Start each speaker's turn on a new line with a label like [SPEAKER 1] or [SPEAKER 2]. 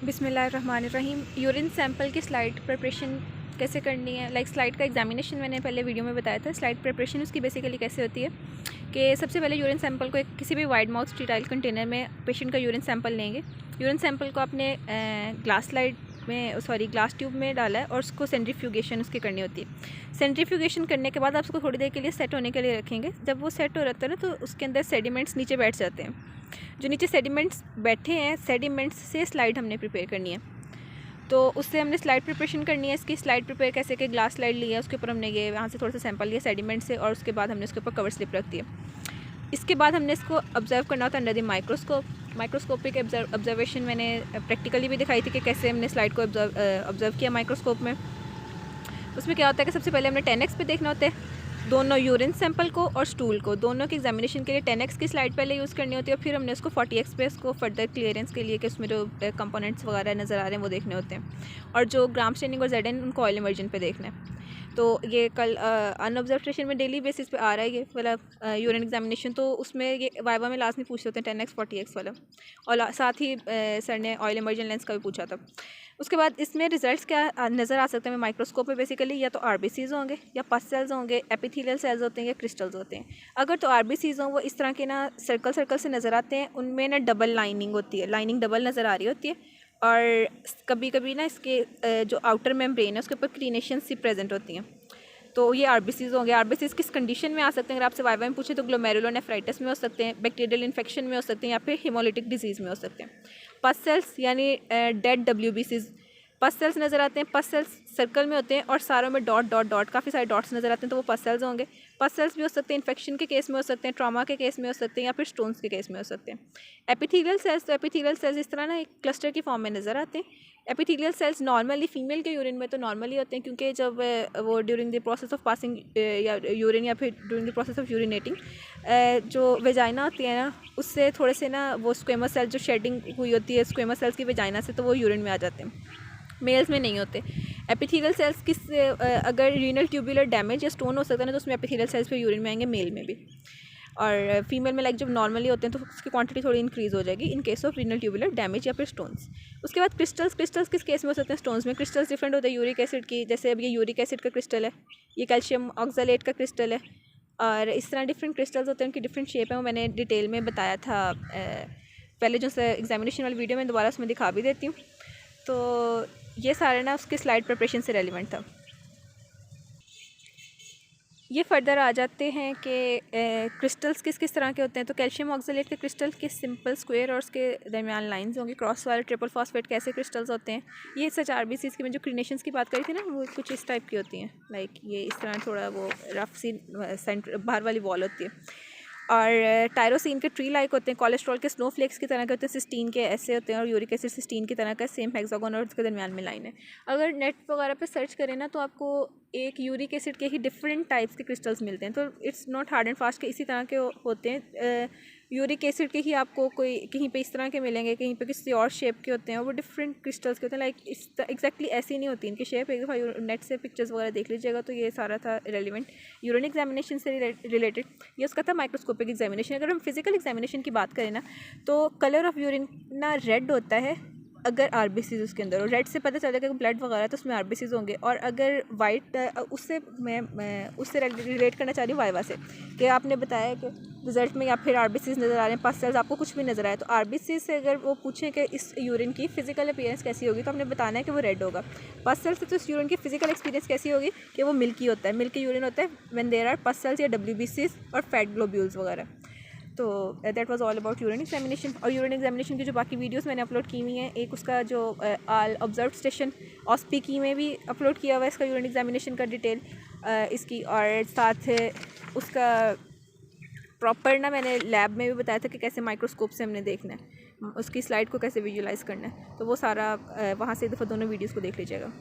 [SPEAKER 1] बिस्मिल्लाहिर्रहमानिर्रहीम। Urine sample की slide preparation कैसे करनी है, स्लाइड का एग्जामिनेशन मैंने पहले वीडियो में बताया था। स्लाइड प्रिपरेशन उसकी बेसिकली कैसे होती है कि सबसे पहले यूरिन सैंपल को किसी भी वाइड माउथ स्टीराइल कंटेनर में पेशेंट का यूरिन सैंपल लेंगे। यूरिन सैंपल को आपने ग्लास ट्यूब में डाला है और उसको सेंट्रीफ्यूगेशन उसकी करनी होती है। सेंट्रीफ्यूगेशन करने के बाद आप उसको थोड़ी देर के लिए सेट होने के लिए रखेंगे। जब वो सेट हो रहता है ना तो उसके अंदर सेडिमेंट्स नीचे बैठ जाते हैं। जो नीचे सेडिमेंट्स बैठे हैं, सेडिमेंट्स से स्लाइड हमने प्रिपेयर करनी है। तो उससे हमने स्लाइड प्रिपरेशन करनी है। इसकी स्लाइड प्रिपेयर कैसे कि ग्लास स्लाइड लिया, उसके ऊपर हमने ये वहाँ से थोड़ा सा सैंपल लिया सेडिमेंट से और उसके बाद हमने उसके ऊपर कवर स्लिप रख दिया। इसके बाद हमने इसको ऑब्जर्व करना होता है under the microscope. Microscopic observation मैंने प्रैक्टिकली भी दिखाई थी कि कैसे हमने स्लाइड को ऑब्जर्व किया माइक्रोस्कोप में। उसमें क्या होता है कि सबसे पहले हमने 10x पे देखना होता है दोनों यूरिन सैंपल को और स्टूल को, दोनों के एग्जामिनेशन के लिए 10x की स्लाइड पहले यूज़ करनी होती है और फिर हमने उसको 40x पे उसको फर्दर क्लियरेंस के लिए कि उसमें जो कंपोनेंट्स वगैरह नज़र आ रहे हैं वो देखने होते हैं। और जो ग्राम स्टेनिंग और ZN उनको ऑयल इमर्जन पे देखना है। तो ये कल अनऑब्जर्वेशन में डेली बेसिस पे आ रहा है ये वाला यूरिन एग्जामिनेशन। तो उसमें ये वाइवा में लास्ट में पूछते होते हैं 10x 40x वाला, और साथ ही सर ने ऑयल इमर्जन लेंस का भी पूछा था। उसके बाद इसमें रिजल्ट्स क्या नज़र आ सकते हैं माइक्रोस्कोप में बेसिकली, या तो RBCs होंगे या पस सेल्स होंगे, एपिथेलियल सेल्स होते हैं या क्रिस्टल्स होते हैं। अगर तो RBCs हों वो इस तरह के ना सर्कल से नज़र आते हैं, उनमें ना डबल लाइनिंग होती है, लाइनिंग डबल नज़र आ रही होती है। और कभी कभी ना इसके जो आउटर मेम्ब्रेन है उसके ऊपर क्रीनेशंस सी प्रेजेंट होती हैं। तो ये RBCs होंगे। RBCs किस कंडीशन में आ सकते हैं अगर आपसे वाइवा में पूछे तो ग्लोमेरुलोनेफ्राइटिस में हो सकते हैं, बैक्टीरियल इन्फेक्शन में हो सकते हैं, या फिर हेमोलिटिक डिजीज़ में हो सकते हैं। पस सेल्स यानी डेड WBCs पस सेल्स नज़र आते हैं। पस सेल्स सर्कल में होते हैं और सारों में डॉट डॉट डॉट काफ़ी सारे डॉट्स नज़र आते हैं, तो वो पस सेल्स होंगे। पस सेल्स भी हो सकते हैं इन्फेक्शन के केस में हो सकते हैं, ट्रॉमा के केस में हो सकते हैं, या फिर स्टोन्स के केस में हो सकते हैं। एपिथेलियल सेल्स, तो एपिथेलियल सेल्स इस तरह ना एक क्लस्टर की फॉर्म में नज़र आते हैं। एपिथेलियल सेल्स नॉर्मली फीमेल के यूरिन में तो नॉर्मली होते हैं, क्योंकि जब वो during the process of passing या यूरिन या फिर during the process of urinating जो वेजाइना होती है ना उससे थोड़े से ना वो स्क्वेमस सेल जो शेडिंग हुई होती है स्क्वेमस सेल्स की वेजाइना से, तो वो यूरिन में आ जाते हैं। मेल्स में नहीं होते। एपिथेलियल सेल्स अगर रीनल ट्यूबुलर डैमेज या स्टोन हो सकता है ना तो उसमें एपिथेलियल सेल्स फिर यूरिन में आएंगे, मेल में भी। और फीमेल में जब नॉर्मली होते हैं तो उसकी क्वांटिटी थोड़ी इंक्रीज़ हो जाएगी in case of renal tubular damage या फिर स्टोन्स। उसके बाद क्रिस्टल्स किस केस में हो सकते हैं स्टोन्स में। क्रिस्टल्स डिफरेंट होते हैं यूरिक एसिड की, जैसे अब ये यूरिक एसिड का क्रिस्टल है, ये कैल्शियम ऑक्सलेट का क्रिस्टल है, और इस तरह डिफरेंट क्रिस्टल्स होते हैं, उनकी डिफरेंट शेप है। वो मैंने डिटेल में बताया था पहले जो एग्जामिनेशन वाली वीडियो में, दोबारा उसमें दिखा भी देती हूँ। तो ये सारे ना उसके स्लाइड प्रिपरेशन से रेलिवेंट था। ये फर्दर आ जाते हैं कि क्रिस्टल्स किस तरह के होते हैं। तो कैल्शियम ऑक्सलेट के क्रिस्टल के सिंपल स्क्वायर और उसके दरमियान लाइंस होंगे। क्रॉस वाले ट्रिपल फॉस्फेट कैसे क्रिस्टल्स होते हैं। ये सच RBCs की मैं जो क्रीनेशंस की बात करी थी ना वो कुछ इस टाइप की होती हैं, ये इस तरह थोड़ा वो रफ सी सेंटर बाहर वाली वॉल होती है। और टायरोसिन के ट्री लाइक होते हैं, कोलेस्ट्रॉल के स्नोफ्लेक्स की तरह के होते हैं, सिस्टीन के ऐसे होते हैं, और यूरिक एसिड सिस्टीन की तरह का सेम हेक्सागोन और उसके दरमियान में लाइन है। अगर नेट वगैरह पे सर्च करें ना तो आपको एक यूरिक एसिड के ही डिफरेंट टाइप्स के क्रिस्टल्स मिलते हैं। तो it's not hard and fast के इसी तरह के होते हैं। यूरिक एसिड के ही आपको कोई कहीं पे इस तरह के मिलेंगे, कहीं पे किसी और शेप के होते हैं, और वो डिफरेंट क्रिस्टल्स के होते हैं। इस एग्जैक्टली ऐसी नहीं होती इनकी शेप। एक दफ़ा नेट से पिक्चर्स वगैरह देख लीजिएगा। तो ये सारा था रेलिवेंट यूरिन एग्जामिनेशन से रिलेटेड। ये उसका था माइक्रोस्कोपिक एग्जामिनेशन। अगर हम फिजिकल एग्जामिनेशन की बात करें ना तो कलर ऑफ यूरिन ना रेड होता है अगर RBCs उसके अंदर, और रेड से पता चल जाएगा कि ब्लड वगैरह तो उसमें RBCs होंगे। और अगर वाइट उससे मैं उससे रिलेट करना चाह रही हूँ वाइवा से, कि आपने बताया कि रिजल्ट में या फिर RBCs नज़र आ रहे हैं, पस सेल्स आपको कुछ भी नज़र आए, तो RBCs से अगर वो पूछें कि इस यूरिन की फिजिकल अपीयरेंस कैसी होगी तो हमने बताना है कि वो रेड होगा। पस सेल्स से तो इस यूरिन की फिजिकल एक्सपीरियंस कैसी होगी कि वो मिल्की होता है, मिल्की यूरिन होता है when there are pus cells या WBCs और फैट ग्लोब्यूल्स वगैरह। तो that was all about urine examination. और यूरिन एग्जामिनेशन की जो बाकी वीडियोस मैंने अपलोड की हुई हैं, एक उसका जो आल ऑब्जर्व स्टेशन ऑस्पी की में भी अपलोड किया हुआ है इसका यूरिन एग्जामिनेशन का डिटेल इसकी, और साथ उसका प्रॉपर ना मैंने लैब में भी बताया था कि कैसे माइक्रोस्कोप से हमने देखना है, उसकी स्लाइड को कैसे विजुलाइज़ करना है। तो वो सारा वहाँ से एक दफ़ा दोनों वीडियोज़ को देख लीजिएगा।